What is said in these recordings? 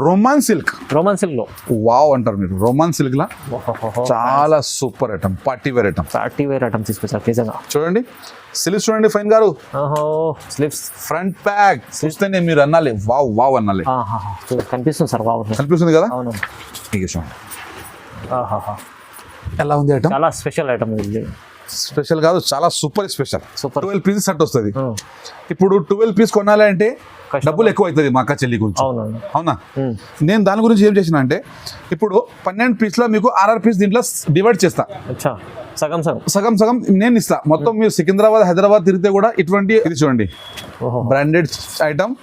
Roman silk లో wow అంటారు మీరు. రోమన్ సిల్క్ లా చాలా super item, party wear item తీసుకొచ్చారు నిజంగా. చూడండి స్లీవ్స్ చూడండి ఫైన్ గారు, స్లీవ్స్ ఫ్రంట్ ప్యాక్ చూస్తేనే మీరు అనాలి వావ్ వావ్ అనాలి. కనిపిస్తుంది సార్, వావ్ కనిపిస్తుంది కదా. అవును ఇక చూడండి ఎలా ఉంది ఐటమ్. చాలా స్పెషల్ ఐటమ్ ఇది. స్పెషల్ కాదు, చాలా super special. Super 12 pieces set వస్తుంది. ఇప్పుడు 12 పీస్ కొనాలి అంటే డబ్బులు ఎక్కువ అవుతుంది మా అక్క చెల్లి గురించి. అవునా, నేను దాని గురించి ఏం చేసిన అంటే ఇప్పుడు 12 పీస్లో మీకు 6 పీస్ దీంట్లో డివైడ్ చేస్తా. సగం సగం నేను ఇస్తా. మొత్తం మీరు సికింద్రాబాద్ హైదరాబాద్ తిరిగితే కూడా ఇటువంటి ఇది చూడండి బ్రాండెడ్ ఐటమ్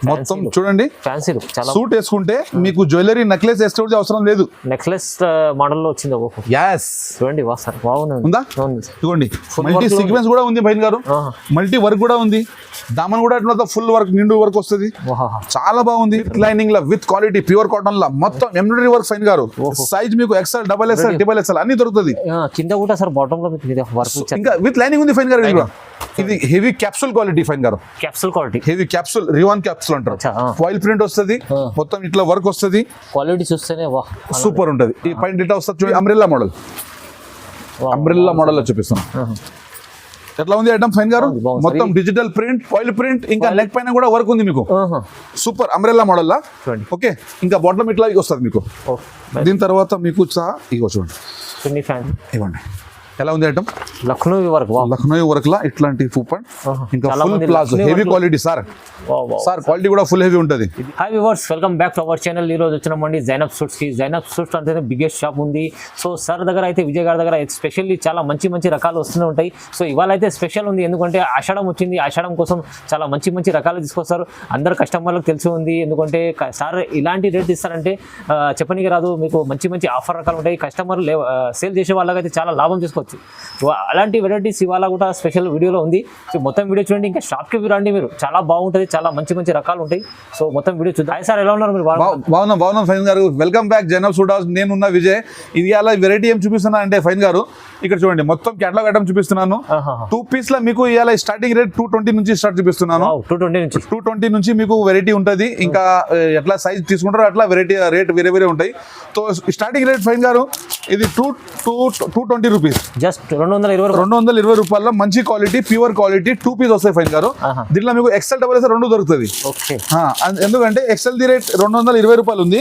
మొత్తం చూడండి. ఫ్యాన్సీ సూట్ వేసుకుంటే మీకు జ్యువెలరీ నెక్లెస్ వేసుకోవడం అవసరం లేదు. నెక్లెస్ మోడల్ లో వచ్చింది. yes చూడండి ఉందా, ఇదిగోండి మల్టీ సీక్వెన్స్ కూడా ఉంది భైన్ గారు, మల్టీ వర్క్ కూడా ఉంది. దామన్ కూడా అట్లా ఫుల్ వర్క్ నిండు వర్క్ వస్తుంది. చాలా బాగుంది. లైనింగ్ లా విత్ క్వాలిటీ ప్యూర్ కాటన్ లా మొత్తం ఎంబ్రాయిడరీ వర్క్ ఫైన్ గారు. సైజ్ మీకు XL, XXL అన్ని దొరుకుతుంది. కింద కూడా సార్ బాటమ్ లో వర్క్ ఇంకా విత్ లైనింగ్ ఉంది ఫైన్ గారు. ఇది హెవీ క్యాప్సూల్ క్వాలిటీ ఫైన్ గారు. క్యాప్సూల్ క్వాలిటీ, హెవీ క్యాప్సూల్, రివాన్ క్యాప్సూల్ అంటారు. ఫాయిల్ ప్రింట్ వస్తుంది, మొత్తం ఇట్లా వర్క్ వస్తుంది. క్వాలిటీ చూస్తేనే సూపర్ ఉంటది. ఈ పైన ఇట్లా వస్తుంది చూడండి, అంబ్రెల్లా మోడల్ లో చూపిస్తున్నాం. ఎట్లా ఉంది ఐటమ్ ఫైన్ గారు. మొత్తం డిజిటల్ ప్రింట్, ఫాయిల్ ప్రింట్, ఇంకా నెక్ పైన కూడా వర్క్ ఉంది మీకు. సూపర్ అంబ్రెల్లా మోడల్ లా. ఓకే, ఇంకా బాటమ్ ఇట్లా వస్తుంది మీకు. దీని తర్వాత మీకు ఇగో చూడండి ఇవ్వండి ఎలా ఉంది ఐటమ్. లక్నోవి వర్క్ లా ఇట్లాంటి కూపన్, ఇంకా full palazzo heavy quality sir. Quality కూడా ఫుల్ హెవీ ఉంటుంది. Hi viewers, welcome back to our channel. ఈ రోజు వచ్చినామండి జైనబ్ సూట్స్ కి. జైనబ్ సూట్స్ అంటే బిగ్గెస్ట్ షాప్ ఉంది. సో సార్ దగ్గర అయితే, విజయ్ గారి దగ్గర స్పెషల్లీ చాలా మంచి రకాలు వస్తూనే ఉంటాయి. సో ఇవాళ అయితే స్పెషల్ ఉంది, ఎందుకంటే ఆషాఢం వచ్చింది. ఆషాఢం కోసం చాలా మంచి రకాలు తీసుకొస్తారు. అందరు కస్టమర్లకు తెలిసి ఉంది, ఎందుకంటే సార్ ఇలాంటి రేట్ ఇస్తారంటే చెప్పనీకి రాదు. మీకు మంచి ఆఫర్ రకాలు ఉంటాయి. కస్టమర్లు సేల్ చేసే వాళ్ళకైతే చాలా లాభం తీసుకోవచ్చు. అలాంటి వెరైటీస్ ఇవాళ కూడా స్పెషల్ వీడియోలో ఉంది. సో మొత్తం వీడియో చూడండి, ఇంకా షాప్కి రండి మీరు, చాలా బాగుంటుంది. చాలా మంచి రకాలు ఉంటాయి. సో మొత్తం వీడియో చూద్దాం. సార్ ఎలా ఉన్నారు మీరు? బాగున్నాం ఫైన్ గారు. Welcome back Zainab suit house. నేనున్న విజయ్. ఇది అలా వెరైటీ ఏం చూపిస్తున్నా అంటే ఫైన్ గారు, ఇక్కడ చూడండి మొత్తం కేటలాగ్ ఐటమ్ చూపిస్తున్నాను. 2 పీస్ లో మీకు ఇవాళ స్టార్టింగ్ రేట్ 220 నుంచి స్టార్ట్ చూపిస్తున్నాను. 220 నుంచి మీకు వెరైటీ ఉంటుంది. ఇంకా ఎట్లా సైజ్ తీసుకుంటారో అట్లా వెరైటీ రేట్ వేరే ఉంటాయి. సో స్టార్టింగ్ రేట్ ఫైన్ గారు ఇది 220 రూపీస్, జస్ట్ 220 రూపాయల్లో మంచి క్వాలిటీ, ప్యూర్ క్వాలిటీ 2 పీస్ వస్తాయి ఫైన్ గారు. దీంట్లో మీకు XL, XXL 2 దొరుకుతుంది. ఎందుకంటే XL ది రేట్ 220 రూపాయలు ఉంది,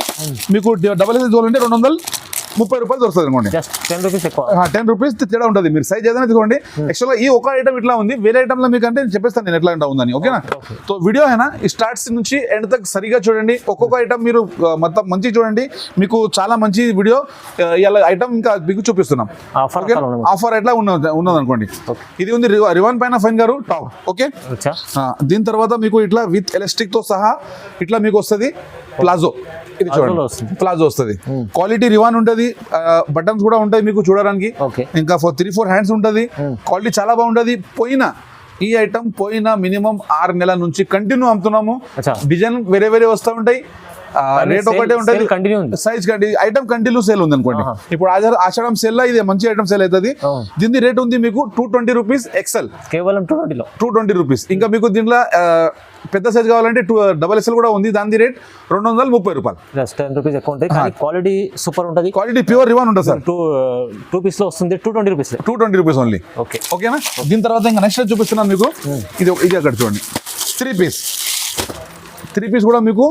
మీకు XXL చూడాలంటే 230 రూపాయలు దొరుకుతుంది అనుకోండి. 10 రూపీస్ తేడా ఉంటుంది. మీరు సైజ్ ఏదైనా తీసుకోండి. యాక్చువల్గా ఈ ఒక ఐటమ్ ఇట్లా ఉంది, వేరే ఐటమ్ లో మీకు అంటే నేను చెప్పేస్తాను నేను ఎట్లా ఉందని. ఓకేనా? సో వీడియో అయినా స్టార్ట్స్ నుంచి ఎండ్ తక్ సరిగా చూడండి. ఒక్కొక్క ఐటమ్ మీరు మొత్తం మంచి చూడండి, మీకు చాలా మంచి వీడియో. ఇలా ఐటమ్ ఇంకా మీకు చూపిస్తున్నాం. ఆఫర్ ఎట్లా ఉన్నది అనుకోండి. ఇది ఉంది రివాన్ పైన ఫైన్ గారు టాప్. ఓకే, దీని తర్వాత మీకు ఇట్లా విత్ ఎలాస్టిక్ తో సహా ఇట్లా మీకు వస్తుంది ప్లాజో. ఇది చూడండి ప్లాజో వస్తుంది. క్వాలిటీ రివాన్ ఉంటుంది, బటన్స్ కూడా ఉంటాయి మీకు చూడడానికి. ఇంకా 3-4 హ్యాండ్స్ ఉంటుంది. క్వాలిటీ చాలా బాగుంటుంది. ఈ ఐటమ్ మినిమం 6 నెలల నుంచి కంటిన్యూ అమ్ముతున్నాము. డిజైన్ వేరే వస్తూ ఉంటాయి, రేట్ ఒకటే ఉంటుంది, సైజ్ ఐటమ్ కంటిన్యూ సేల్ ఉంది అనుకోండి. ఇప్పుడు ఆషాఢం సేల్ లో ఇది మంచి ఐటమ్ సేల్ అవుతుంది. దీని రేట్ ఉంది మీకు 220 రూపీస్ XL, కేవలం 220 రూపీస్. ఇంకా మీకు దీంట్లో పెద్ద సైజ్ కావాలంటే XXL కూడా ఉంది. దాని రేట్ 230 రూపాయలు. 10 రూపీస్ ఎక్కువ ఉంటుంది, క్వాలిటీ సూపర్ ఉంటుంది. క్వాలిటీ ప్యూర్ రివాన్ ఉంటుంది సార్. 2 పీస్ లో వస్తుంది 220 రూపీస్ ఓన్లీ. ఓకేనా? దీని తర్వాత ఇంకా నెక్స్ట్ చూపిస్తున్నాను మీకు. ఇది అక్కడ చూడండి 3 పీస్ కూడా మీకు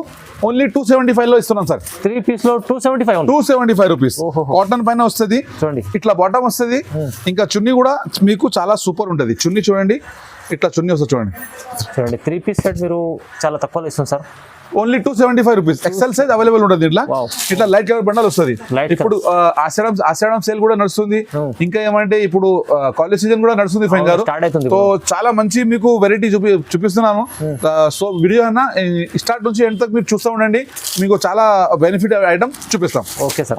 ఓన్లీ 275 లో ఇస్తున్నాం సార్. 3 పీస్ లో 275 రూపీస్. కాటన్ పైన వస్తుంది, ఇట్లా బాటమ్ వస్తుంది. ఇంకా చున్నీ కూడా మీకు చాలా సూపర్ ఉంటుంది. చున్నీ చూడండి, ఇట్లా చున్నీ వస్తుంది చూడండి. 3 పీస్ సెట్ మీరు చాలా తక్కువలో ఇస్తుంది sir. Only 275 rupees. XL size available ఉంటుంది. ఇట్లా లైట్ కలర్ బండల్ వస్తుంది. ఇప్పుడు ఆషాఢం సేల్ కూడా నడుస్తుంది. ఇంకా ఏమంటే ఇప్పుడు కాలేజ్ సీజన్ కూడా నడుస్తుంది ఫైన్ గారు. సో చాలా మంచి మీకు వెరైటీ చూపిస్తున్నాను. సో వీడియో అన్న స్టార్ట్ నుంచి ఎండ్ తక్ మీరు చూస్తూ ఉండండి, మీకు చాలా బెనిఫిట్ ఐటమ్ చూపిస్తాం.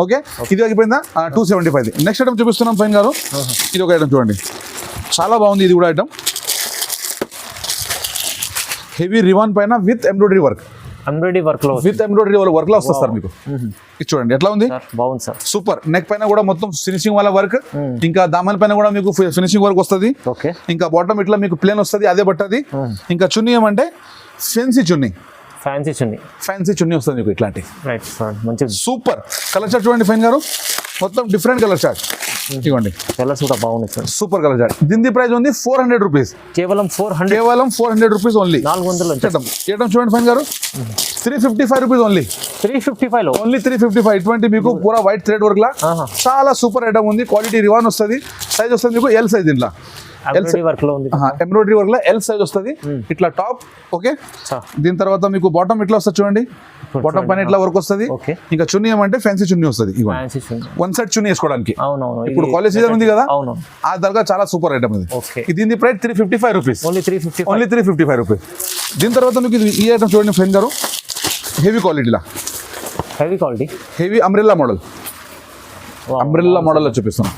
ఓకే, ఇది అయిపోయిందా? 275. నెక్స్ట్ ఐటమ్ చూపిస్తున్నాం ఫైన్ గారు. ఇది ఒక ఐటమ్ చూడండి, చాలా బాగుంది. ఇది కూడా ఐటమ్ హెవీ రివాన్ పైన విత్ ఎంబ్రాయిడరీ వర్క్ లో వస్తుంది సార్ మీకు. ఇది చూడండి ఎట్లా ఉంది, బాగుంది సార్, సూపర్. నెక్ పైన కూడా మొత్తం ఫినిషింగ్ వాళ్ళ వర్క్, ఇంకా దామన్ పైన కూడా మీకు ఫినిషింగ్ వర్క్ వస్తుంది. ఇంకా బాటమ్ ఇట్లా మీకు ప్లేన్ వస్తుంది, అదే బట్టది. ఇంకా చున్నీ ఏమంటే ఫెన్సీ చున్నీ, ఫ్యాన్సీ చున్నీ. ఫ్యాన్సీ చున్నీ వస్తుంది మీకు ఇట్లాంటి. రైట్ సార్, మంచి సూపర్ కలర్ చార్ట్ చూడండి ఫైన్ గారు, మొత్తం డిఫరెంట్ కలర్ చార్ట్ ఇవ్వండి. కలర్స్ కూడా బాగున్నాయి సార్. Super colour chart. దీని ప్రైస్ ఉంది 400 రూపీస్. కేవలం 400 రూపీస్ ఓన్లీ. 400 ఏటం చూడండి ఫైన్ గారు, 355 రూపీస్ ఓన్లీ. 355 లో ఓన్లీ 355. ఇటువంటి మీకు పూరా వైట్ థ్రెడ్ వర్క్ లా చాలా సూపర్ ఐటమ్ ఉంది. క్వాలిటీ రివాన్ వస్తుంది. సైజ్ వస్తుంది మీకు ఎల్ సైజ్. ఇంట్లో ఎంబ్రాయిడరీ వర్క్ లో ఉంది. ఎంబ్రాయిడరీ వర్క్ లో ఎల్ సైజ్ వస్తుంది. ఇట్లా టాప్ ఓకే. దీని తర్వాత మీకు బాటమ్ ఇట్లా వస్తుంది చూడండి. బాటమ్ పైన ఇట్లా వర్క్ వస్తుంది. ఇంకా చున్నీ ఏమంటే ఫ్యాన్సీ చున్నీ వస్తుంది. వన్ సెట్ చున్నీ వేసుకోవడానికి. ఇప్పుడు కాలేజ్ సీజన్ ఉంది కదా, ఆ దగ్గర చాలా సూపర్ ఐటమ్ ఇది. దీని ప్రైస్ 355 రూపీస్. Only 355 rupees. దీని తర్వాత మీకు ఈ ఐటమ్ చూడండి ఫ్రెండ్ గారు, హెవీ క్వాలిటీలా, heavy umbrella model. Umbrella model లో చూపిస్తున్నాం.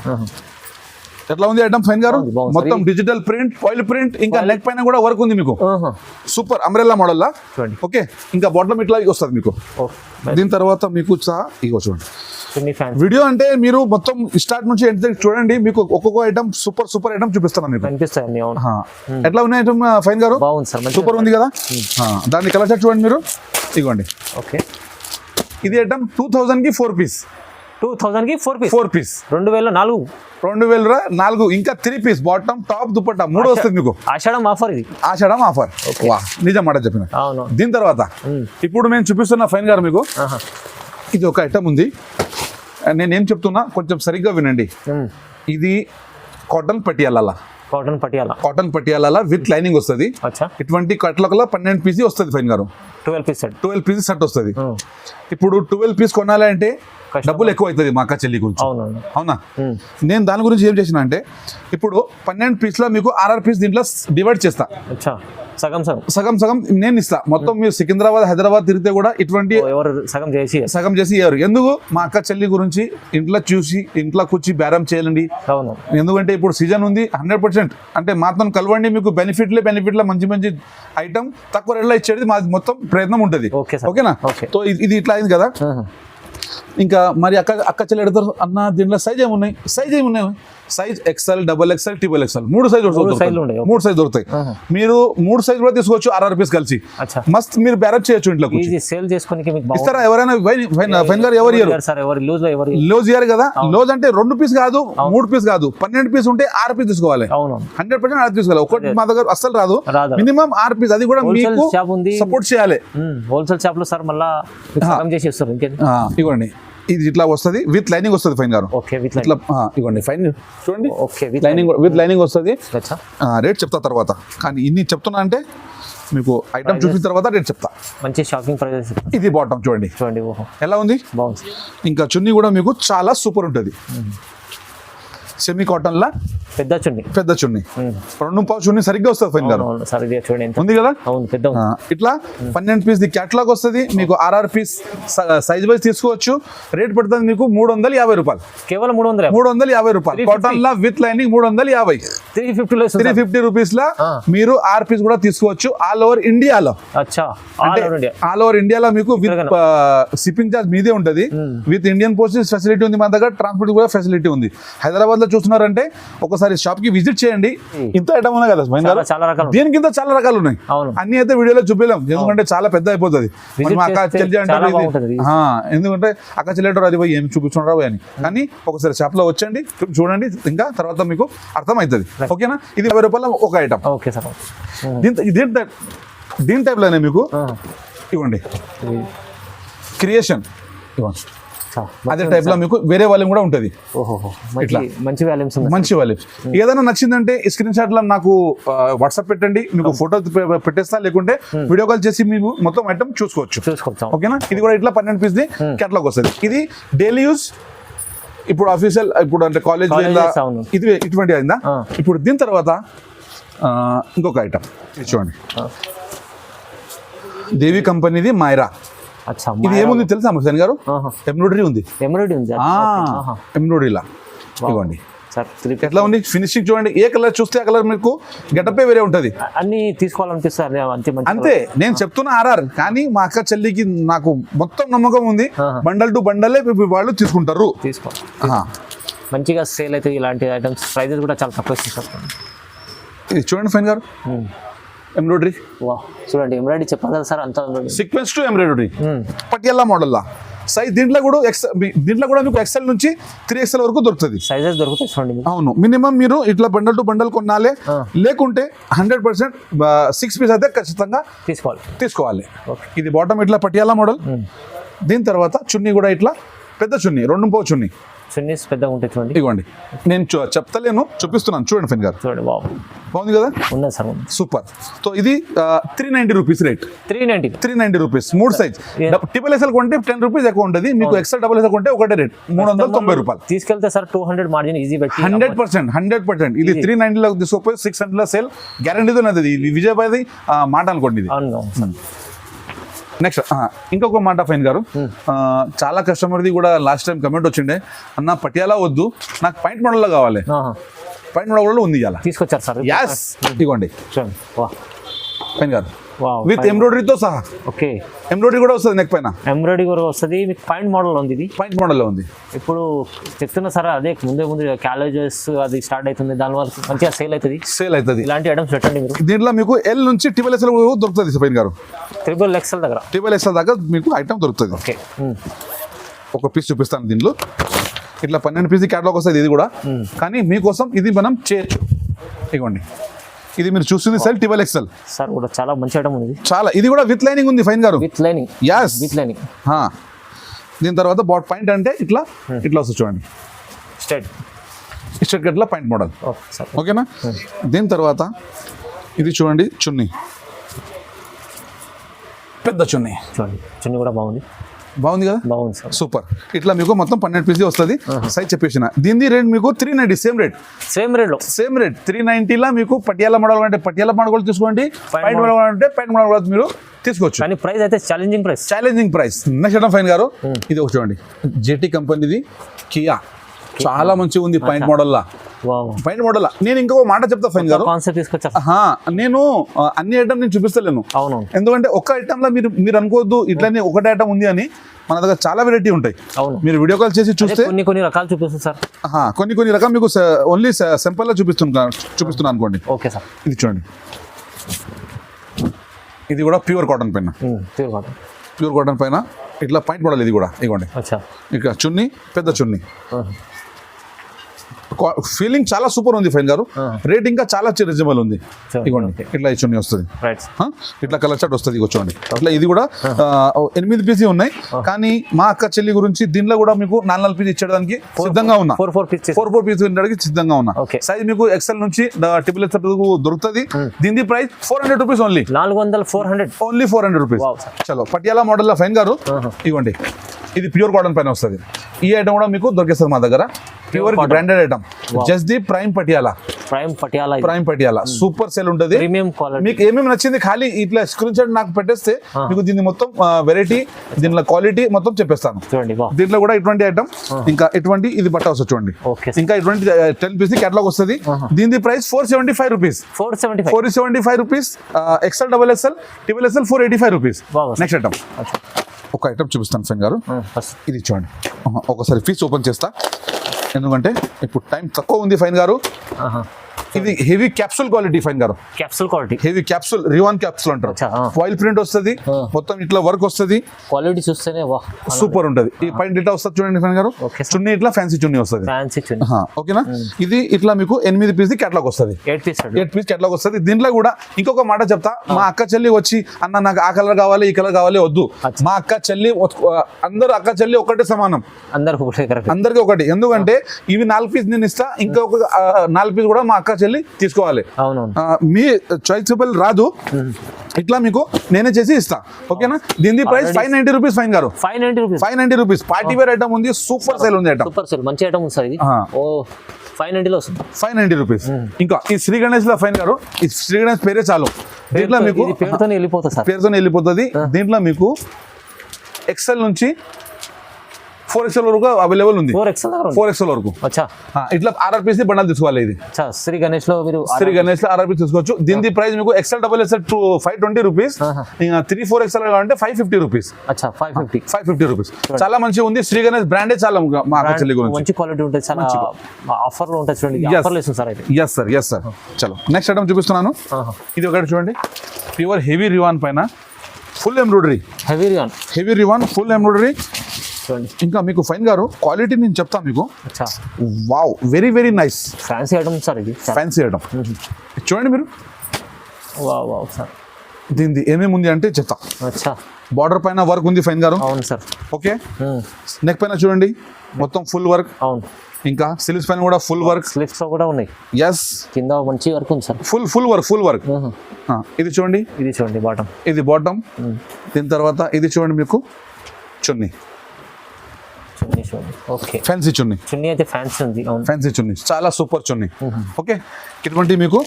ఎట్లా ఉంది ఐటమ్ ఫైన్ గారు, మొత్తం డిజిటల్ ప్రింట్, ఆయిల్ ప్రింట్, ఇంకా నెక్ పైన కూడా వర్క్ ఉంది మీకు. సూపర్ అంబ్రెల్లా మోడల్ లా. ఓకే, ఇంకా బాటమ్ ఇట్లా వస్తుంది మీకు. దీని తర్వాత మీకు ఇగో చూడండి. వీడియో అంటే మీరు మొత్తం స్టార్ట్ నుంచి ఎంత చూడండి, మీకు ఒక్కొక్క ఐటమ్ సూపర్ ఐటమ్ చూపిస్తాను మీకు. ఎట్లా ఉన్నాయి ఐటమ్ ఫైన్ గారు, సూపర్ ఉంది కదా. దాని కలర్ చార్ట్ చూడండి మీరు, ఇగోండి. ఓకే, ఇది ఐటమ్ 2000 కి 4 పీస్. 2000 కి 4 పీస్. 2004 ఇంకా 3 పీస్ బాటమ్ టాప్ దుపట్టా 3 వస్తుంది మీకు. ఆషాఢం ఆఫర్ ఇది. ఆషాఢం ఆఫర్. వా, నిజం మాట చెప్పిన. దీని తర్వాత ఇప్పుడు నేను చూపిస్తున్న ఫైన్ గారు మీకు, ఇది ఒక ఐటమ్ ఉంది. నేనేం చెప్తున్నా కొంచెం సరిగ్గా వినండి. ఇది కాటన్ పటియాలా విత్ లైనింగ్ వస్తుంది. ఇటువంటి కట్లకల్లా 12 పీస్ వస్తుంది ఫైన్ గారు. 12 పీస్ సెట్ వస్తుంది. ఇప్పుడు 12 పీస్ కొనాలి అంటే డబ్బులు ఎక్కువ అవుతుంది మా అక్క చెల్లి గురించి. అవునా, నేను దాని గురించి ఏం చేసిన అంటే, ఇప్పుడు 12 పీస్లో మీకు 6 పీస్ దీంట్లో డివైడ్ చేస్తా. సగం నేను ఇస్తా. మొత్తం మీరు సికింద్రాబాద్, హైదరాబాద్ తిరిగితే కూడా ఇటువంటి సగం చేసి ఇవ్వరు. ఎందుకు, మా అక్క చెల్లి గురించి ఇంట్లో చూసి ఇంట్లో కూర్చి బేరం చేయాలండి. ఎందుకంటే ఇప్పుడు సీజన్ ఉంది. 100% అంటే మాత్రం కలవండి, మీకు బెనిఫిట్లే మంచి ఐటమ్ తక్కువ రేట్లో ఇచ్చేది మా మొత్తం ప్రయత్నం ఉంటుంది. ఓకేనా. సో ఇది ఇట్లా అయింది కదా. ఇంకా మరి అక్క చెల్లి అడుగుతారు, అన్న దీంట్లో సైజ్ ఏమున్నాయి? Size XL, XXL, XXL 3 size దొరుకుతాయి. మీరు 3 సైజ్ కూడా తీసుకోవచ్చు. 6 పీస్ కలిసి మస్త్ మీరు బ్యారేజ్ చేయొచ్చు. ఇంట్లో ఇస్తారా ఎవరైనా? ఫైన్ గారు ఎవరు లోజ్ ఇయర్ కదా. లోజ్ అంటే 2 పీస్ కాదు, 3 పీస్ కాదు, 12 పీస్ ఉంటే 6 పీస్ తీసుకోవాలి. 100% 6 తీసుకోవాలి. ఒకటి మా దగ్గర అస్సలు రాదు. Minimum 6 piece. అది కూడా మీకు సపోర్ట్ చేయాలి. హోల్సేల్ షాప్ లో సార్ మళ్ళీ ఇవ్వండి. ఇది ఇట్లా వస్తుంది విత్ లైనింగ్ వస్తుంది ఫైన్ గారు. ఇట్లా ఇవ్వండి ఫైన్ చూడండి. విత్ లైనింగ్ వస్తుంది. రేట్ చెప్తా తర్వాత, కానీ ఇన్ని చెప్తున్నా అంటే మీకు ఐటమ్ చూసిన తర్వాత రేట్ చెప్తా. మంచి షాపింగ్ ప్రైస్. ఇది బాటమ్ చూడండి ఎలా ఉంది. ఇంకా చున్నీ కూడా మీకు చాలా సూపర్ ఉంటుంది. సెమీ కాటన్ లా పెద్ద చున్నీ 2 చున్నీ సరిగ్గా వస్తుంది ఫైన్ గారు. ఉంది కదా. ఇట్లా 12 పీస్ ది క్యాటలాగ్ వస్తుంది మీకు. 6 పీస్ సైజ్ వైజ్ తీసుకోవచ్చు. రేట్ పడుతుంది మీకు 350 రూపాయలు. కేవలం 350 రూపాయలు. కాటన్ లా విత్ లైనింగ్ 350. 350 రూపీస్ లా మీరు 6 పీస్ కూడా తీసుకోవచ్చు. ఆల్ ఓవర్ ఇండియాలో మీకు విత్ షిప్పింగ్ చార్జ్ మీదే ఉంటుంది. విత్ ఇండియన్ పోస్ట్ ఫెసిలిటీ ఉంది మా దగ్గర. ట్రాన్స్పోర్ట్ కూడా ఫెసిలిటీ ఉంది. హైదరాబాద్ లో చూస్తున్నారంటే ఒకసారి షాప్ కి విజిట్ చేయండి. ఇంత ఐటమ్ ఉన్నాయి కదా దీని కింద చాలా రకాలు ఉన్నాయి. అన్ని అయితే వీడియోలో చూపించలేం, ఎందుకంటే చాలా పెద్ద అయిపోతుంది. అక్క చెల్లి అంటే ఎందుకంటే అక్క చెల్లేటారు అది పోయి ఏం చూపించుకుంటారు అని. కానీ ఒకసారి షాప్ లో వచ్చండి, చూడండి, ఇంకా తర్వాత మీకు అర్థమవుతుంది. ఓకేనా. ఇది 50 రూపాయల ఒక ఐటమ్. దీని టైప్ లోనే మీకు ఇవ్వండి క్రియేషన్ ఇవ్వండి. అదే టైప్ లో మీకు వేరే వాల్యూమ్ కూడా ఉంటుంది. మంచి వాల్యూమ్స్. ఏదైనా నచ్చిందంటే స్క్రీన్ షాట్ లో నాకు వాట్సాప్ పెట్టండి, మీకు ఫోటో పెట్టేస్తా. లేకుంటే వీడియో కాల్ చేసి మీకు మొత్తం ఐటమ్ చూసుకోవచ్చు. ఓకేనా. ఇది కూడా ఇట్లా 12 పీస్ ది కేటలాగ్ వస్తుంది. ఇది డైలీ యూజ్. ఇప్పుడు అఫీషియల్, ఇప్పుడు అంటే కాలేజ్ ఇది ఇటువంటి అయిందా. ఇప్పుడు దీని తర్వాత ఇంకొక ఐటమ్ చూడండి. దేవి కంపెనీది మైరా. ఇది ఏముంది తెలుసా హుసేన్ గారు? ఎంబ్రాయిడరీ ఉంది. ఎంబ్రాయిడరీలా ఇవ్వండి. ఎట్లా ఉంది ఫినిషింగ్ చూడండి. ఏ కలర్ చూస్తే ఆ కలర్ మీకు గెటపే వేరే ఉంటది. అన్ని తీసుకోవాలనిపిస్తారు అంతే. నేను చెప్తున్నా ఆర్ఆర్, కానీ మా అక్క చెల్లికి నాకు మొత్తం నమ్మకం ఉంది. బండల్ టు బండలే వాళ్ళు తీసుకుంటారు. మంచిగా సేల్ అయితే ఇలాంటి ఐటమ్స్ ప్రైజెస్ కూడా చాలా తక్కువ ఇస్తారు. ఇది చూడండి ఫైన్ గారు, ఎంబ్రాయిడరీ వా చూడండి ఎంబ్రాయిడరీ చెప్పాలి కదా సార్ అంతా సీక్వెన్స్ టు ఎంబ్రాయిడరీ పటియాలా మోడల్లా సైజ్ దీంట్లో కూడా మీకు ఎక్సెల్ నుంచి 3XL వరకు దొరుకుతుంది. సైజెస్ దొరుకుతాయి చూడండి మీకు. అవును మినిమం మీరు ఇట్లా బండల్ టు బండల్ కొనాలి, లేకుంటే 100% 6 పీస్ అయితే ఖచ్చితంగా తీసుకోవాలి. ఇది బాటమ్ ఇట్లా పటియాలా మోడల్. దీని తర్వాత చున్నీ కూడా ఇట్లా పెద్ద చున్నీ 2 చున్నీ చున్నీస్ పెద్దగా ఉంటాయి చూడండి. ఇవ్వండి నేను చెప్తలేను, చూపిస్తున్నాను చూడండి ఫైన్ గారు. చూడండి బాగుంది కదా, ఉన్నది సార్ సూపర్. సో ఇది 390 rupees rate. 390 rupees 3 size. XXL కొంటే 10 రూపీస్ ఎక్కువ ఉంటుంది, మీకు XL XXL కొంటే ఒకటే రేట్ 390 రూపాయలు. తీసుకెళ్తే సార్ 200 మార్జిన్ ఈజీ పెట్టి 100%. ఇది 390 లో తీసుకోపోయి 600 లో సేల్ గ్యారంటీతో అది విజయబాయ్ మాట అనుకోండి ఇది. నెక్స్ట్ ఇంకొక మాట ఫైన్ గారు, చాలా కస్టమర్ది కూడా లాస్ట్ టైం కమెంట్ వచ్చిండే, అన్న పటియాలా వద్దు నాకు పాయింట్ మోడల్లో కావాలి. పాయింట్ మోడల్ ఉంది ఇలా తీసుకొచ్చారు సార్. యాస్ ఇదిగోండి ఫైన్ గారు విత్ ఎంబ్రాయిడరీతో సహా. ఓకే ఎంబ్రాయిడరీ కూడా వస్తుంది, నెక్ పైన ఎంబ్రాయిడరీ కూడా వస్తుంది. మీకు పాయింట్ మోడల్ ఉంది, ఇది పాయింట్ మోడల్లో ఉంది. ఇప్పుడు చెప్తున్నా సార్, అదే ముందు కాలేజెస్ అది స్టార్ట్ అవుతుంది, దానివల్ల మంచిగా సేల్ అవుతుంది. ఇలాంటి ఐటమ్స్ పెట్టండి మీరు. దీంట్లో మీకు ఎల్ నుంచి XXL దొరుకుతుంది ఫైన్ గారు. XXL దాకా మీకు ఐటమ్ దొరుకుతుంది. ఓకే ఒక పీస్ చూపిస్తాను దీంట్లో. ఇట్లా 12 పీస్ క్యాటలాగ్ వస్తుంది ఇది కూడా, కానీ మీకోసం ఇది మనం చేయొచ్చు. ఇవ్వండి, ఇది మీరు చూస్తుంది సెల్ XXL సార్, కూడా చాలా మంచి ఐటమ్ ఉంది. చాలా, ఇది కూడా విత్ లైనింగ్ ఉంది ఫైన్ గారు. With lining. As with lining. దీని తర్వాత బాట్ పాయింట్ అంటే ఇట్లా వస్తుంది చూడండి, స్ట్రైట్ కట్లా పాయింట్ మోడల్. ఓకేనా. దీని తర్వాత ఇది చూడండి చున్నీ, పెద్ద చున్నీ చూడండి. చున్నీ కూడా బాగుంది కదా, బాగుంది సార్, సూపర్. ఇట్లా మీకు మొత్తం 12 పీస్ వస్తుంది. సైజ్ చెప్పేసిన దీని రేట్ మీకు 390 సేమ్ రేట్ 390 లా మీకు పటియాలా మోడల్ అంటే పటియాలా మోడల్ తీసుకోండి, పాయింట్ మోడల్ అంటే పాయింట్ మోడల్ మీరు తీసుకోవచ్చు. కానీ ప్రైస్ అయితే ఛాలెంజింగ్ ప్రైస్. నెక్స్ట్ ఫైన్ గారు, ఇది ఒక చూడండి జేటీ కంపెనీది కియా, చాలా మంచిగా ఉంది పాయింట్ మోడల్ లా. నేను ఇంకొక మాట చెప్తా ఫైన్ గారు, నేను అన్ని ఐటమ్ నేను చూపిస్తలేను. ఎందుకంటే ఒక్క ఐటమ్ లా మీరు అనుకోవద్దు ఇట్లానే ఒకటే ఐటమ్ ఉంది అని. మన దగ్గర చాలా వెరైటీ ఉంటాయి. మీరు వీడియో కాల్ చేసి చూస్తే కొన్ని రకాలు చూపిస్తుంది సార్. కొన్ని రకాలు మీకు ఓన్లీ సింపుల్ లా చూపిస్తున్నా అనుకోండి. Okay sir. ఇది చూడండి, ఇది కూడా ప్యూర్ కాటన్ పైన, ప్యూర్ కాటన్ పైన ఇట్లా పాయింట్ మోడల్. ఇది కూడా ఇవ్వండి, ఇక చున్నీ పెద్ద చున్నీ. ఫీలింగ్ చాలా సూపర్ ఉంది ఫైన్ గారు. రేట్ ఇంకా చాలా రీజనబుల్ ఉంది. ఇవ్వండి, ఇట్లా ఈ చున్నీ వస్తుంది, ఇట్లా కలర్ చాట్ వస్తుంది. చూడండి ఇట్లా ఇది కూడా 8 పీసీ ఉన్నాయి. కానీ మా అక్క చెల్లి గురించి దీంట్లో కూడా మీకు 4 పీస్ ఇచ్చేయడానికి సిద్ధంగా ఉన్నా. 4 పీస్ ఇచ్చడానికి సిద్ధంగా ఉన్నా. సైజ్ మీకు XL నుంచి XXL దొరుకుతుంది. దీని ప్రైస్ 400 రూపీస్ ఓన్లీ. 400 రూపీస్. చలో పటియాలా మోడల్ లో ఫైన్ గారు ఇవ్వండి, ఇది ప్యూర్ కాటన్ పైన వస్తుంది. ఈ ఐటమ్ కూడా మీకు దొరికేస్తుంది మా దగ్గర, pure branded item. Just the prime Patiala super sale ఉంటుంది. మీకు ఏమేమి నచ్చింది ఖాళీ ఇట్లా స్క్రీన్ షాట్ నాకు పెట్టేస్తే మీకు దీన్ని మొత్తం వెరైటీ, దీనిలో క్వాలిటీ మొత్తం చెప్పేస్తాను. దీంట్లో కూడా ఇటువంటి ఐటమ్, ఇంకా ఇటువంటి ఇది బట్ట వస్తుంది చూడండి, ఇంకా ఇటువంటి 10 పీస్ క్యాటలాగ్ వస్తుంది. దీని price 475 rupees. 475 rupees. XL XXL XXL 485 rupees. Next item ఒక ఐటమ్ చూపిస్తాను ఫైన్ గారు. ఇది చూడండి, ఒకసారి పీస్ ఓపెన్ చేస్తా ఎందుకంటే ఇప్పుడు టైం తక్కువ ఉంది ఫైన్ గారు. ఇది హెవీ క్యాప్సూల్ క్వాలిటీ ఫైన్ గారు. హెవీ క్యాప్సూల్, రివాన్ క్యాప్సూల్ అంటారు. ఫాయిల్ ప్రింట్ వస్తుంది, మొత్తం ఇట్లా వర్క్ వస్తుంది. క్వాలిటీ చూస్తేనే సూపర్ ఉంటుంది. ఈ పాయింట్ ఇట్లా వస్తుంది చూడండి ఫైన్ గారు. చున్నీ ఇట్లా ఫ్యాన్సీ చున్నీ వస్తుంది. ఓకేనా. ఇది ఇట్లా మీకు 8 పీస్ క్యాటలాగ్ వస్తుంది. 8 పీస్ క్యాటలాగ్ వస్తుంది. దీంట్లో కూడా ఇంకొక మాట చెప్తా, మా అక్క చెల్లి వచ్చి అన్న నాకు ఆ కలర్ కావాలి ఈ కలర్ కావాలి వద్దు. మా అక్క చెల్లి అందరు అక్క చెల్లి ఒకటే సమానం, అందరికి ఒకటి. ఎందుకంటే ఇవి 4 పీస్ నేను ఇస్తా, ఇంకొక 4 పీస్ కూడా మా అక్క చెల్లి తీసుకోవాలి. మీ చాయిసబుల్ రాదు, ఇట్లా మీకు నేనే చేసి ఇస్తా. ఓకేనా. దీని ప్రైస్ 590 రూపీస్ ఫైన్ గారు. 590 రూపీస్. పార్టీ వేర్ ఐటమ్ ఉంది, సూపర్ సేల్ ఉంది ఐటమ్. మంచి ఐటమ్ ఉంది సార్ ఇది. 590 రూపీస్. ఇంకా ఈ శ్రీ గణేష్ లో ఫైన్ గారు, ఈ శ్రీ గణేష్ పేరే చాలు. దీంట్లో మీకు పేరుతోనే వెళ్ళిపోతుంది. దీంట్లో మీకు XL నుంచి 4XL వరకు అవైలబుల్ ఉంది. 4XL దగ్గర ఉంది. 4XL వరకు. అచ్చా ఇట్లా RRPC బండల్ తీసుకోవాలి. ఇది అచ్చా శ్రీ గణేష్ లో మీరు శ్రీ గణేష్ లో RRPC తీసుకోవచ్చు. దీని ప్రైస్ మీకు XL XXL 520 రూపీస్, ఇంకా 3-4XL కావాలంటే 550 రూపీస్. అచ్చా 550 రూపీస్. చాలా మంచిగా ఉంది. శ్రీ గణేష్ బ్రాండే చాలా మా అక్క చెల్లి గురించి మంచి క్వాలిటీ ఉంటుంది. చాలా ఆఫర్ లో ఉంటుంది చూడండి. ఆఫర్ లేదు సార్ అయితే. Yes sir. చలో నెక్స్ట్ ఐటమ్ చూపిస్తున్నాను. ఇది ఒకటి చూడండి, ప్యూర్ హెవీ రివాన్ పైన full embroidery. Heavy rayon full embroidery చూడండి. ఇంకా మీకు ఫైన్ గారు క్వాలిటీ నేను చెప్తాను మీకు. అచ్చా wow, very very nice. Fancy item sir ఇది. ఫ్యాన్సీ ఐటమ్ చూడండి మీరు. Wow sir. దీనిది ఏమేమి ఉంది అంటే చెప్తా. అచ్చా బార్డర్ పైన వర్క్ ఉంది ఫైన్ గారు. అవును సార్. ఓకే, నెక్ పైన చూడండి మొత్తం ఫుల్ వర్క్. అవును. ఇంకా స్లీవ్స్ పైన కూడా ఫుల్ వర్క్. స్లీవ్స్ కూడా ఉన్నాయి. ఎస్, కింద మంచి వర్క్ ఉంది సార్. Full work. ఇది చూడండి. బాటమ్. ఇది బాటమ్. దీని తర్వాత ఇది చూడండి మీకు చున్నీ. చూడండి. ఓకే, ఫ్యాన్సీ చున్నీ. చున్నీ అయితే ఫ్యాన్సీ ఉంది. అవును, ఫ్యాన్సీ చున్నీ, చాలా సూపర్ చున్నీ. ఓకే, ఇటువంటి మీకు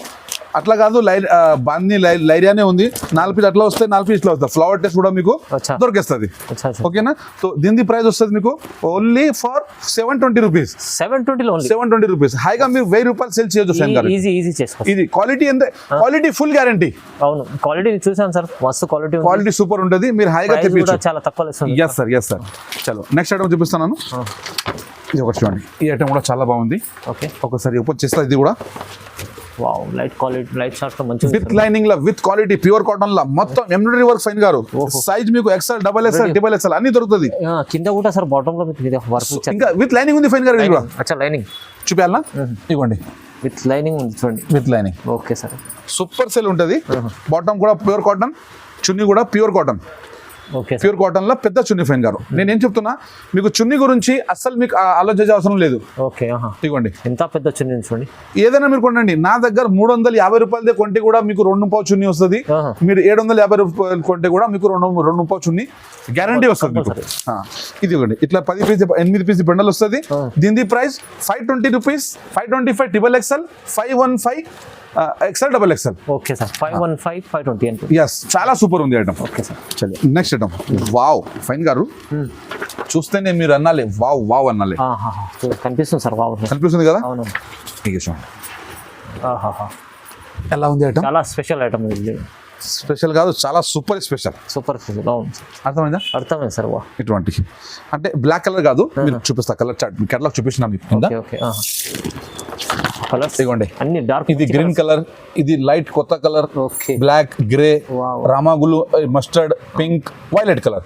అట్లా కాదు బాంది లైరియానే ఉంది. 4 పీస్ అట్లా వస్తాయి, 4 పీస్ ఇట్లా వస్తాయి. ఫ్లవర్ టెస్ట్ కూడా మీకు దొరికేస్తుంది. ఓకేనా? సో దీని ప్రైస్ వస్తుంది మీకు ఓన్లీ ఫర్ 720 రూపీస్. 720 రూపీస్. హైగా మీరు 1000 రూపాయలు సేల్ చేయొచ్చు ఫ్రెండ్ గారు. ఈజీ చేసుకోవచ్చు. ఇది క్వాలిటీ ఎంత, క్వాలిటీ ఫుల్ గ్యారంటీ. అవును, క్వాలిటీ చూసాను సార్, మస్తు క్వాలిటీ సూపర్ ఉంటుంది. మీరు హైగా తెప్పించు. చాలా తక్కువ. Yes sir. చలో నెక్స్ట్ ఐటమ్ చూపిస్తున్నాను. ఇది ఒకటి చూడండి. ఈ ఐటమ్ కూడా చాలా బాగుంది. ఓకే, ఒకసారి ఓపెన్ చేస్తా. ఇది కూడా wow, light quality, light short మంచి విత్ లైనింగ్ లా, విత్ క్వాలిటీ, ప్యూర్ కాటన్ లా, మొత్తం ఎంబ్రాయిడరీ వర్క్ ఫైన్ గారు. సైజ్ మీకు XL, XXL అన్ని దొరుకుతుంది. కింద కూడా సార్ బాటమ్ లో మీకు వర్క్ ఇంకా విత్ లైనింగ్ ఉంది ఫైన్ గారు. ఇది కూడా అచ్చా లైనింగ్ చూపించాలా? ఇవ్వండి, విత్ లైనింగ్ ఉంది చూడండి. With lining. Okay sir, super cell ఉంటుంది. బాటమ్ కూడా ప్యూర్ కాటన్, చున్నీ కూడా pure cotton. Okay, pure cotton లో పెద్ద చున్నీ ఫైన్ గారు. నేను ఏం చెప్తున్నా, మీకు చున్నీ గురించి అస్సలు మీకు ఆలోచించే అవసరం లేదు. ఓకే, ఇవ్వండి. ఎంత పెద్ద చున్నీ చూడండి. ఏదైనా మీరు కొనండి. నా దగ్గర 350 రూపాయలదే కొంటే కూడా మీకు 2 పావు చున్నీ వస్తుంది. మీరు 750 రూపాయలు కొంటే కూడా మీకు 2 పావు చున్నీ గ్యారంటీ వస్తుంది మీకు. ఇది ఇవ్వండి. ఇట్లా 8 పీస్ బండల్ వస్తుంది. దీని price 520 rupees. 525 XXL, 515 XL XXL. Okay sir, 515 520. Yes, చాలా సూపర్ ఉంది ఐటమ్. ఓకే సార్, చలో నెక్స్ట్ ఐటమ్. వావ్ ఫైన్ గారు, చూస్తేనే మీరు అనాలి వావ్ అనాలి. కనిపిస్తుంది సార్, వావ్ కనిపిస్తుంది కదా? అవును. ఎలా ఉంది ఐటమ్? చాలా స్పెషల్ ఐటమ్ ఇది. స్పెషల్ కాదు, చాలా సూపర్ స్పెషల్. అవును, అర్థమైందా? అర్థమైంది సార్. ఇటువంటి అంటే బ్లాక్ కలర్ కాదు, మీరు చూపిస్తా కలర్ చార్ట్ కేటలాగ్ చూపిస్తున్నా మీకు. ఓకే, కలర్స్ ఇవ్వండి. అన్ని డార్క్. ఇది గ్రీన్ కలర్, ఇది లైట్ కొత్త కలర్, ఓకే, బ్లాక్, గ్రే, రామాగులు, mustard, pink, violet colour.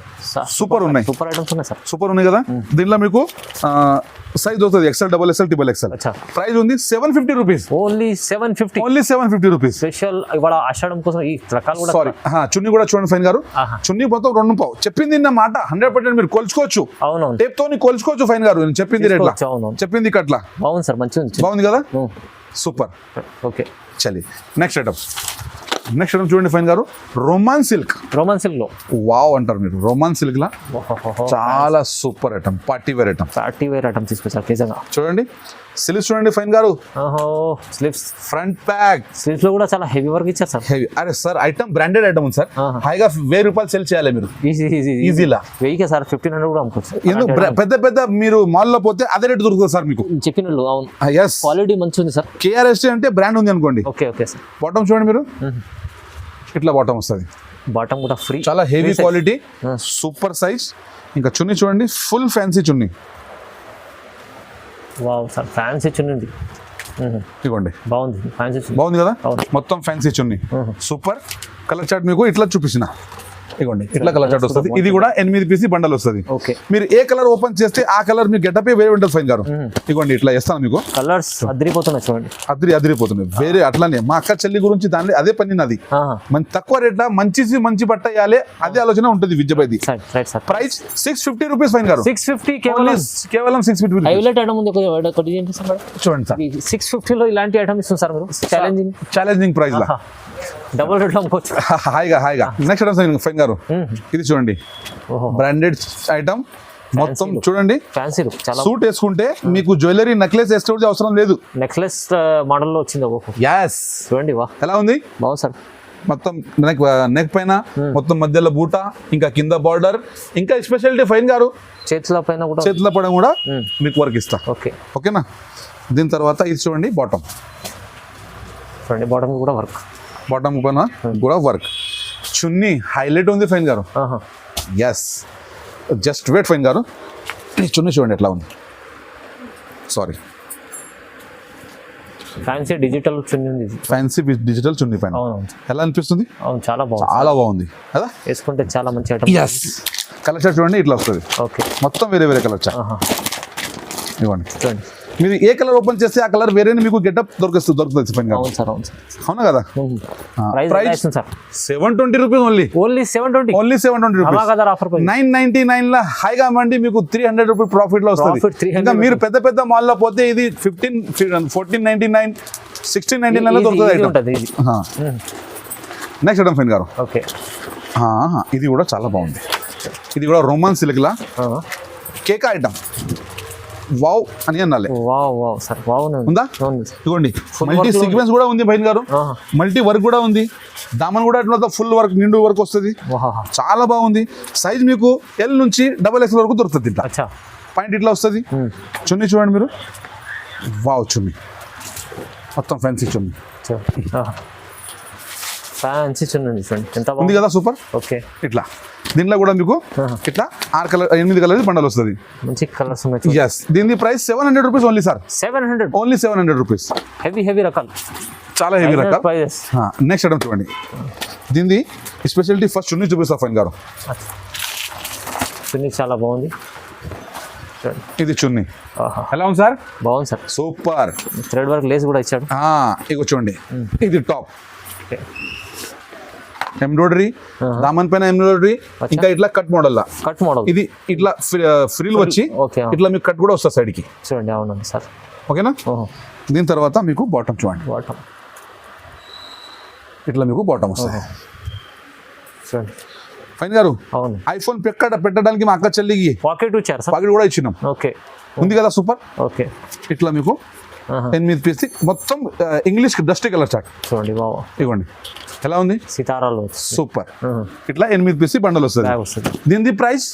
Super ఉన్నాయి. సూపర్ ఐటమ్స్ ఉన్నాయి సార్. సూపర్ ఉన్నాయి కదా? దీనిలో మీకు సైజ్ వస్తుంది XL, XXL, XXL. ప్రైస్ ఉంది 750 రూపీస్. Only 750 rupees. స్పెషల్ ఇవాళ ఆషాఢం కోసం ఈ రకాలు కూడా. సారీ, చున్నీ కూడా చూడండి ఫైన్ గారు. చున్నీ మొత్తం 2 పావు. చెప్పింది నా మాట 100% మీరు కొలుచుకోవచ్చు. అవును, టేప్ తోని కొలుచుకోవచ్చు ఫైన్ గారు. నేను చెప్పింది రేట్లా, చెప్పింది కట్లా. బాగుంది సార్, మంచిగా బాగుంది కదా? సూపర్. ఓకే, చలి నెక్స్ట్ ఐటమ్. చూడండి ఫైన్ గారు, రోమాన్ సిల్క్ లో వావ్ అంటారు మీరు. రోమాన్ సిల్క్ లా చాలా super item, party wear item తీసుకొచ్చారు నిజంగా. చూడండి స్లీవ్స్ చూడండి ఫైన్ గారు. Sleeves, front pack. స్లీవ్స్ లో కూడా చాలా హెవీ వర్క్ ఇచ్చారు సార్. హెవీ. అరే సార్, ఐటమ్ బ్రాండెడ్ ఐటమ్ ఉంది సార్. హైగా 1000 రూపాయలు సేల్ చేయాలి మీరు. ఈజీలా 1000 సార్, 1500 కూడా అమ్ముకోవచ్చు. ఎందుకు పెద్ద మీరు మాల్ లో పోతే అదే రేట్ దొరుకుతుంది సార్ మీకు. చెప్పినట్లు. అవును, ఎస్, క్వాలిటీ మంచిగా ఉంది సార్. KRST అంటే బ్రాండ్ ఉంది అనుకోండి. Okay sir. బాటమ్ చూడండి మీరు, ఇట్లా బాటమ్ వస్తుంది. బాటమ్ కూడా ఫ్రీ, చాలా హెవీ క్వాలిటీ, సూపర్ సైజ్. ఇంకా చున్నీ చూడండి, ఫుల్ ఫ్యాన్సీ చున్నీ. వావ్ సార్, ఫ్యాన్సీ చున్నీ ఉంది. ఇవ్వండి, బాగుంది. ఫ్యాన్సీ బాగుంది కదా? మొత్తం ఫ్యాన్సీ చున్నీ. సూపర్. కలర్ చార్ట్ మీకు ఇట్లా చూపించిన. ఇవ్వండి, ఇట్లా కలర్ చార్ట్ వస్తుంది. ఇది కూడా 8 పీస్ బండల్ వస్తుంది. ఓకే, మీరు ఏ కలర్ ఓపెన్ చేస్తే ఆ కలర్ మీకు గెటప్ వేరే ఉంటుంది ఫైన్ గారు. ఇవ్వండి, ఇట్లా చేస్తాను మీకు. కలర్స్ అదిరిపోతున్నాయి చూడండి. అదిరిపోతున్నాయి వేరే. అట్లానే మా అక్క చెల్లి గురించి దాని అదే పని నాది. మంచి తక్కువ రేట్ మంచి బట్ట వేయాలి, అదే ఆలోచన ఉంటుంది విద్యపైది. ప్రైస్ 650 రూపీస్ ఫైన్ గారు. 650 కేవలం 650. హైలైట్ ఐటమ్ ఉంది చూడండి సార్. 650 లో ఇలాంటి ఐటమ్ ఇస్తుంది సార్ మీరు. ఛాలెంజింగ్ ప్రైస్ లా డబుల్ రేట్ అమ్ముకోవచ్చు హాయిగా. నెక్స్ట్ ఐటమ్ ఫైన్ గారు, ఇది చూడండి, బ్రాండెడ్ ఐటమ్ మొత్తం. చూడండి, ఫ్యాన్సీ సూట్ వేసుకుంటే మీకు జ్యువెలరీ నెక్లెస్ వేసుకోవడం అవసరం లేదు. నెక్లెస్ మోడల్ లో వచ్చింది. yes, చూడండి, వా ఎలా ఉంది? బాగుంది సార్. మొత్తం నెక్ పైన మొత్తం మధ్యలో బూట, ఇంకా కింద బార్డర్, ఇంకా స్పెషాలిటీ ఫైన్ గారు చేతుల పైన కూడా చేతుల పైన కూడా మీకు వర్క్ ఇస్తా. ఓకే ఓకేనా. దీని తర్వాత ఇది చూడండి బాటమ్, చూడండి బాటమ్ కూడా వర్క్, బాటమ్ పైన కూడా వర్క్. చున్నీ హైలైట్ ఉంది ఫైన్ గారు. ఎస్, జస్ట్ వెయిట్ ఫైన్ గారు. ఈ చున్నీ చూడండి ఎట్లా ఉంది. సారీ, ఫ్యాన్సీ డిజిటల్ చున్నీ ఉంది. ఫ్యాన్సీ డిజిటల్ చున్నీ పైన ఎలా అనిపిస్తుంది? అవును, చాలా బాగుంది, చాలా బాగుంది కదా, వేసుకుంటే చాలా మంచి ఐటమ్. ఎస్, కలర్ చార్ట్ చూడండి ఇట్లా వస్తుంది. ఓకే, మొత్తం వేరే వేరే కలర్ చార్ట్ ఇవ్వండి. చూడండి మీరు ఏ కలర్ ఓపెన్ చేస్తే ఆ కలర్ వేరే మీకు గెటప్ దొరుకుతుంది ఫైన్ గారు. అవును సార్, అవును సార్, అవునా కదా. Price sir 720 rupees only. Only 720, only 720 rupees. Offer 999 లా హైగా మండి మీకు 300 రూపీస్ ప్రాఫిట్ లో వస్తుంది. Profit 300 ఇంకా మీరు పెద్ద పెద్ద మాల్ లో పోతే ఇది 1499 1699 లో దొరుకుతుంది ఐటమ్. నెక్స్ట్ ఐటమ్ ఫైన్ గారు. ఓకే, ఇది కూడా చాలా బాగుంది. ఇది కూడా రోమన్ సిల్క్ లా కేక్ ఐటమ్. వావ్ అని అనాలి. వావ్ వావ్ సార్, వావ్ ఉందా? ఇదిగోండి, మల్టీ సీక్వెన్స్ కూడా ఉంది ఫైన్ గారు, మల్టీ వర్క్ కూడా ఉంది. దామన్ కూడా ఎట్లా ఫుల్ వర్క్, నిండు వర్క్ వస్తుంది. చాలా బాగుంది. సైజ్ మీకు L నుంచి XXL వరకు దొరుకుతుంది. ఇట్లా పాయింట్ ఇట్లా వస్తుంది. చున్నీ చూడండి మీరు. వావ్, చున్నీ మొత్తం ఫ్యాన్సీ చున్నీ, ఫ్యాన్సీ చున్నీ చూడండి ఎంత ఉంది కదా, సూపర్. ఓకే, ఇట్లా దీంట్లో కూడా మీకు ఇట్లా 8 కలర్ బండల్ వస్తుంది. మంచి కలర్స్ ఉన్నాయి. ఎస్, దీని price 700 rupees only sir. 700, only 700 rupees. Heavy రకాలు, చాలా హెవీ రకాలు. ప్రైజెస్. నెక్స్ట్ ఐటమ్ చూడండి. దీనిది స్పెషాలిటీ ఫస్ట్ చున్నీ చూపిస్తా ఫైన్ గారు. చున్నీ చాలా బాగుంది. ఇది చున్నీ ఎలా ఉంది సార్? బాగుంది sir, super. Thread work lace కూడా ఇచ్చాడు. ఇగో చూడండి, ఇది టాప్ ఎంబ్రాయిడరీ, దామన్ పైన ఎంబ్రాయిడరీ, ఇంకా ఇట్లా కట్ మోడల్ లా. కట్ మోడల్ ఇది ఇట్లా ఫ్రిల్ వచ్చి ఇట్లా మీకు కట్ కూడా వస్తుంది సైడ్ కి. చూడండి, అవునండి సార్. ఓకేనా. దీని తర్వాత మీకు బాటమ్ చూడండి. బాటమ్ ఇట్లా మీకు బాటమ్ వస్తుంది. చూడండి ఫైన్ గారు. అవును, ఐఫోన్ పెట్టడానికి మా అక్క చెల్లికి పాకెట్ ఇచ్చారు సార్. పాకెట్ కూడా ఇచ్చినాం. ఓకే, ఉంది కదా, సూపర్. ఓకే, ఇట్లా మీకు 8 పీస్ మొత్తం ఇంగ్లీష్ డస్టీ కలర్ చార్ట్ చూడండి. బాబా, ఇవ్వండి ఎలా ఉంది. సితారాలు సూపర్. ఇట్లా 8 పీస్ బండల్ వస్తుంది. దీని price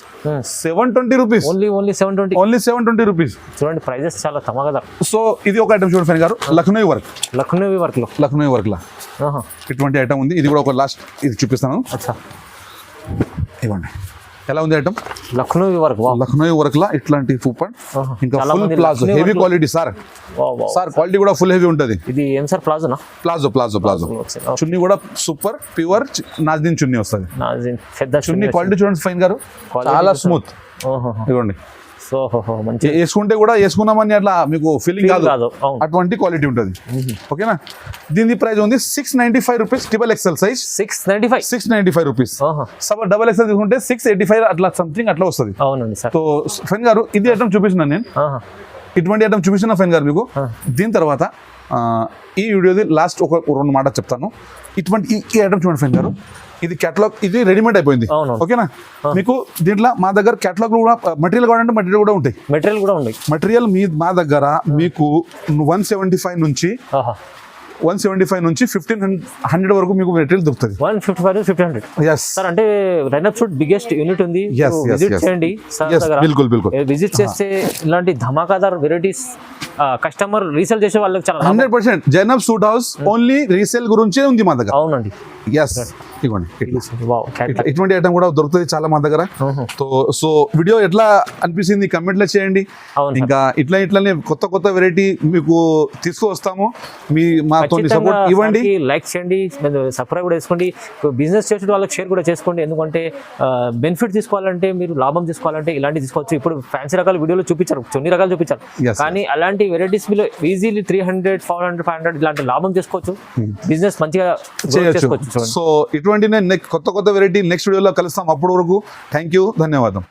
720 rupees. Only 720, only 720 rupees. చూడండి ప్రైజెస్ చాలా తమగదా. సో ఇది ఒక ఐటమ్ చూడండి ఫైన్ గారు, లక్నో వర్క్. లక్నో వర్క్ లో, లక్నో వర్క్ లా ఇటువంటి ఐటమ్ ఉంది. ఇది కూడా ఒక లాస్ట్ ఇది చూపిస్తాను. ఇవ్వండి ఎలా ఉంది item. Lucknow work, Lucknow work లా ఇట్లాంటి సూపర్. ఇంకా full palazzo, heavy quality sir. Sir quality కూడా ఫుల్ హెవీ ఉంటుంది. ఇది ఏం సార్, ప్లాజోనా? Palazzo, palazzo, palazzo. చున్నీ కూడా సూపర్ ప్యూర్ నాజిన్ చున్నీ వస్తుంది. పెద్ద చున్నీ క్వాలిటీ చూడండి ఫైన్ గారు, చాలా స్మూత్. ఇవ్వండి, సో మంచి వేసుకుంటే కూడా వేసుకున్నామని అట్లా మీకు ఫీలింగ్ కాదు, అటువంటి క్వాలిటీ ఉంటుంది. ఓకేనా. దీని ప్రైస్ ఉంది 695 rupees. XXL size 695 rupees. XXL తీసుకుంటే 685 అట్లా సంథింగ్ అట్లా వస్తుంది. అవునండి సార్. సో ఫైన్ గారు ఇది ఐటమ్ చూపిస్తున్నాను నేను. ఇటువంటి ఐటమ్ చూపిస్తున్నా ఫైన్ గారు మీకు. దీని తర్వాత ఈ వీడియోది లాస్ట్ ఒక 2 మాట చెప్తాను. ఇటువంటి ఈ ఐటమ్ చూడండి ఫైన్ గారు. ఇది క్యాటలాగ్, ఇది రెడీమేడ్ అయిపోయింది. ఓకేనా. మీకు దీంట్లో మా దగ్గర క్యాటలాగ్ కూడా మెటీరియల్ కావాలంటే మెటీరియల్ కూడా ఉంటాయి. మెటీరియల్ మా దగ్గర మీకు 175 నుంచి 1500 వరకు మీకు మెటీరియల్ దొరుకుతుంది. 155 to 1500. yes సార్, అంటే రైనప్ షూట్ బిగ్గెస్ట్ యూనిట్ ఉంది. విజిట్ చేయండి సార్ దగ్గర. బిల్కుల్ విజిట్ చేస్తే ఇలాంటి ధమాకాదార్ వెరైటీస్ కస్టమర్ రీసేల్ చేసే వాళ్ళకి చాలా 100%. Zainab suit house only resale గురించే ఉంది మా దగ్గర. అవునండి. ఎస్, ఇవ్వండి. ఇటువంటి ఐటమ్ కూడా దొరుకుతుంది చాలా మా దగ్గర. సో వీడియో ఎట్లా అనిపిస్తుంది కమెంట్ లో చేయండి. ఇంకా ఇట్లానే కొత్త వెరైటీ మీకు తీసుకువస్తాము. మాతో సపోర్ట్ ఇవ్వండి, లైక్ చేయండి, సబ్స్క్రైబ్ కూడా చేసుకోండి. బిజినెస్ చేసే వాళ్ళకి షేర్ కూడా చేసుకోండి. ఎందుకంటే బెనిఫిట్ తీసుకోవాలంటే, మీరు లాభం తీసుకోవాలంటే ఇలాంటి తీసుకోవచ్చు. ఇప్పుడు ఫ్యాన్సీ రకాల వీడియోలో చూపించారు, కొన్ని రకాలు చూపించారు, కానీ అలాంటి వెరైటీస్ మీరు ఈజీలీ 300, 400, 500 ఇలాంటి లాభం చేసుకోవచ్చు. బిజినెస్ మంచిగా చేసుకోవచ్చు. సో ఇటువంటి కొత్త వెరైటీ నెక్స్ట్ వీడియోలో కలుస్తాం. అప్పటి వరకు థ్యాంక్ యూ, ధన్యవాదం.